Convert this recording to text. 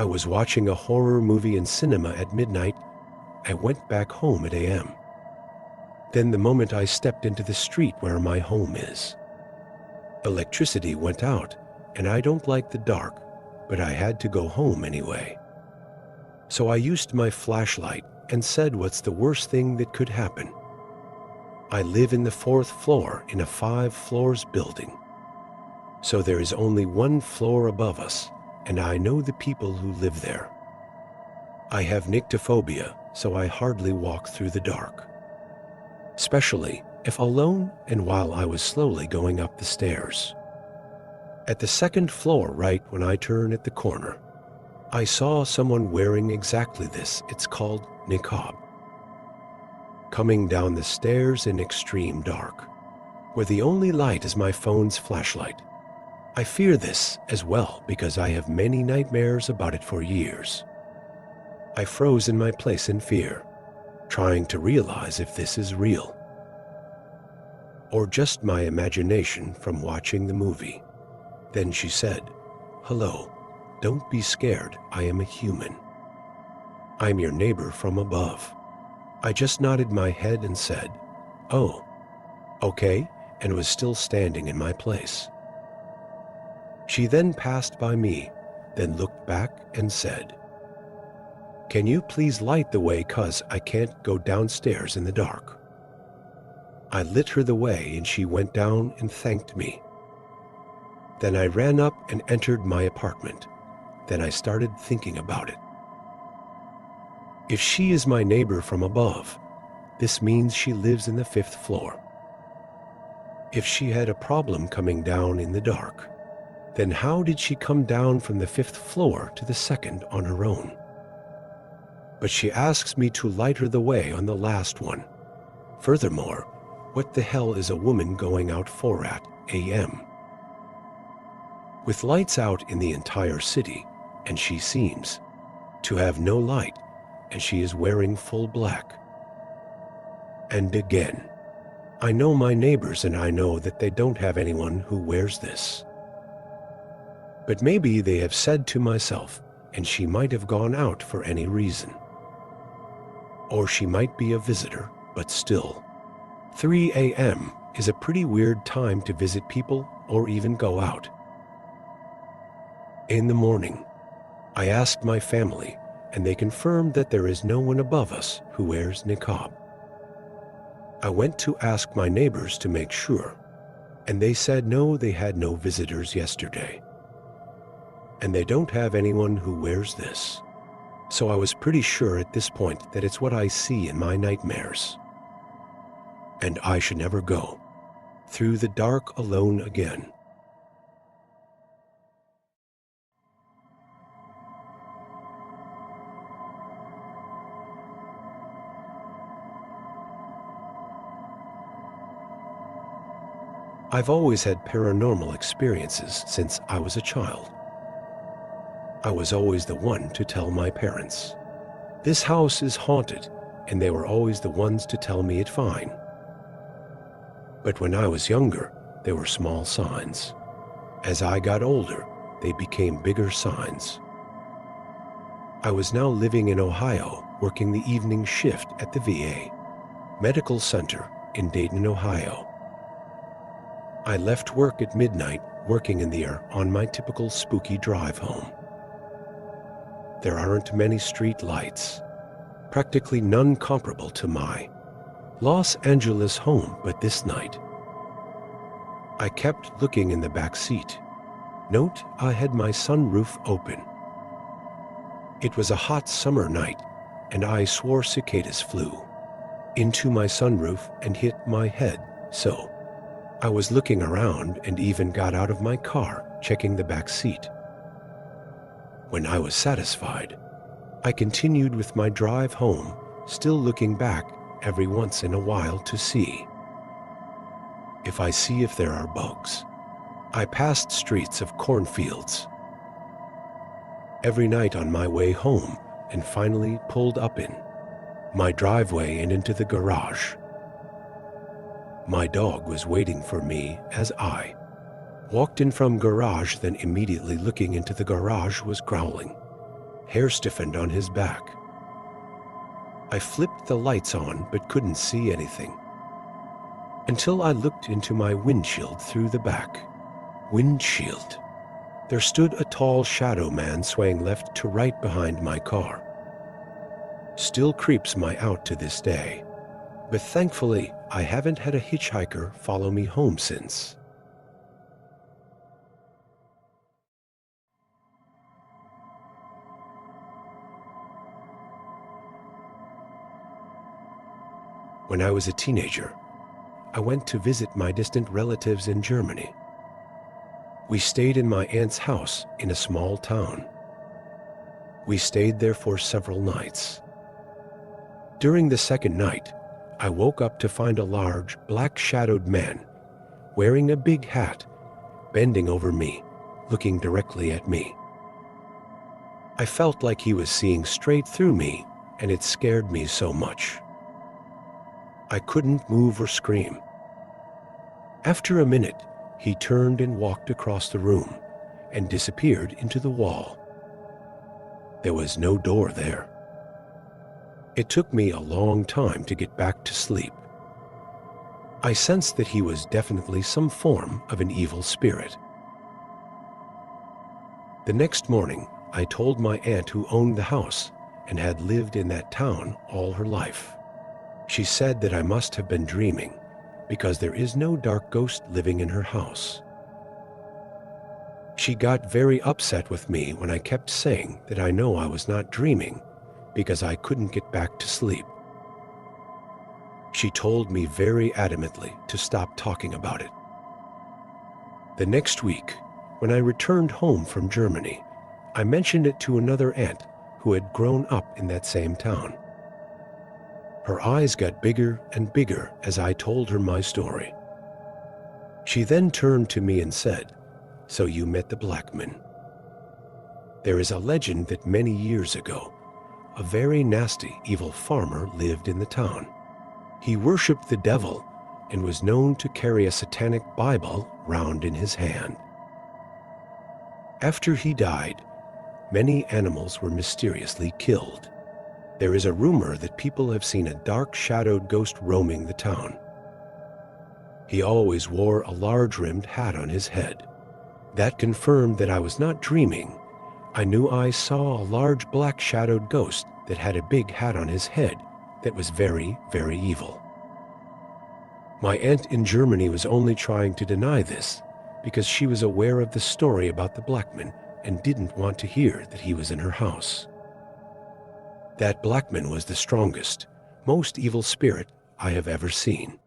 I was watching a horror movie in cinema at midnight. I went back home at AM. Then the moment I stepped into the street where my home is, electricity went out, and I don't like the dark, but I had to go home anyway. So I used my flashlight and said, what's the worst thing that could happen? I live in the 4th floor in a 5 floors building. So there is only 1 floor above us, and I know the people who live there. I have nyctophobia, so I hardly walk through the dark, especially if alone and while I was slowly going up the stairs. At the 2nd floor, right when I turn at the corner, I saw someone wearing exactly this. It's called niqab, coming down the stairs in extreme dark, where the only light is my phone's flashlight. I fear this as well because I have many nightmares about it for years. I froze in my place in fear, trying to realize if this is real or just my imagination from watching the movie. Then she said, "Hello, don't be scared, I am a human. I'm your neighbor from above." I just nodded my head and said, "Oh, okay," and was still standing in my place. She then passed by me, then looked back and said, "Can you please light the way, 'cause I can't go downstairs in the dark?" I lit her the way and she went down and thanked me. Then I ran up and entered my apartment. Then I started thinking about it. If she is my neighbor from above, this means she lives in the 5th floor. If she had a problem coming down in the dark, then how did she come down from the 5th floor to the 2nd on her own? But she asks me to light her the way on the last one. Furthermore, what the hell is a woman going out for at AM? With lights out in the entire city, and she seems to have no light, and she is wearing full black. And again, I know my neighbors and I know that they don't have anyone who wears this. But maybe they have said to myself, and she might have gone out for any reason. Or she might be a visitor, but still. 3 AM is a pretty weird time to visit people or even go out. In the morning, I asked my family, and they confirmed that there is no one above us who wears niqab. I went to ask my neighbors to make sure, and they said no, they had no visitors yesterday. And they don't have anyone who wears this. So I was pretty sure at this point that it's what I see in my nightmares. And I should never go through the dark alone again. I've always had paranormal experiences since I was a child. I was always the one to tell my parents, "This house is haunted," and they were always the ones to tell me it's fine. But when I was younger, there were small signs. As I got older, they became bigger signs. I was now living in Ohio, working the evening shift at the VA Medical Center in Dayton, Ohio. I left work at midnight, working in there on my typical spooky drive home. There aren't many street lights, practically none comparable to my Los Angeles home, but this night, I kept looking in the back seat. Note, I had my sunroof open. It was a hot summer night, and I swore cicadas flew into my sunroof and hit my head, so I was looking around and even got out of my car, checking the back seat. When I was satisfied, I continued with my drive home, still looking back every once in a while to see if there are bugs. I passed streets of cornfields every night on my way home and finally pulled up in my driveway and into the garage. My dog was waiting for me as I walked in from garage, then immediately looking into the garage was growling. hair stiffened on his back. I flipped the lights on but couldn't see anything. Until I looked into my windshield through the back. Windshield. There stood a tall shadow man swaying left to right behind my car. Still creeps me out to this day. But thankfully, I haven't had a hitchhiker follow me home since. When I was a teenager, I went to visit my distant relatives in Germany. We stayed in my aunt's house in a small town. We stayed there for several nights. During the second night, I woke up to find a large, black-shadowed man wearing a big hat, bending over me, looking directly at me. I felt like he was seeing straight through me, and it scared me so much. I couldn't move or scream. After a minute, he turned and walked across the room and disappeared into the wall. There was no door there. It took me a long time to get back to sleep. I sensed that he was definitely some form of an evil spirit. The next morning, I told my aunt who owned the house and had lived in that town all her life. She said that I must have been dreaming because there is no dark ghost living in her house. She got very upset with me when I kept saying that I know I was not dreaming because I couldn't get back to sleep. She told me very adamantly to stop talking about it. The next week, when I returned home from Germany, I mentioned it to another aunt who had grown up in that same town. Her eyes got bigger and bigger as I told her my story. She then turned to me and said, "So you met the Blackman." There is a legend that many years ago, a very nasty, evil farmer lived in the town. He worshipped the devil and was known to carry a satanic Bible round in his hand. After he died, many animals were mysteriously killed. There is a rumor that people have seen a dark-shadowed ghost roaming the town. He always wore a large-rimmed hat on his head. That confirmed that I was not dreaming. I knew I saw a large black-shadowed ghost that had a big hat on his head that was very, very evil. My aunt in Germany was only trying to deny this because she was aware of the story about the Blackman and didn't want to hear that he was in her house. That Blackman was the strongest, most evil spirit I have ever seen.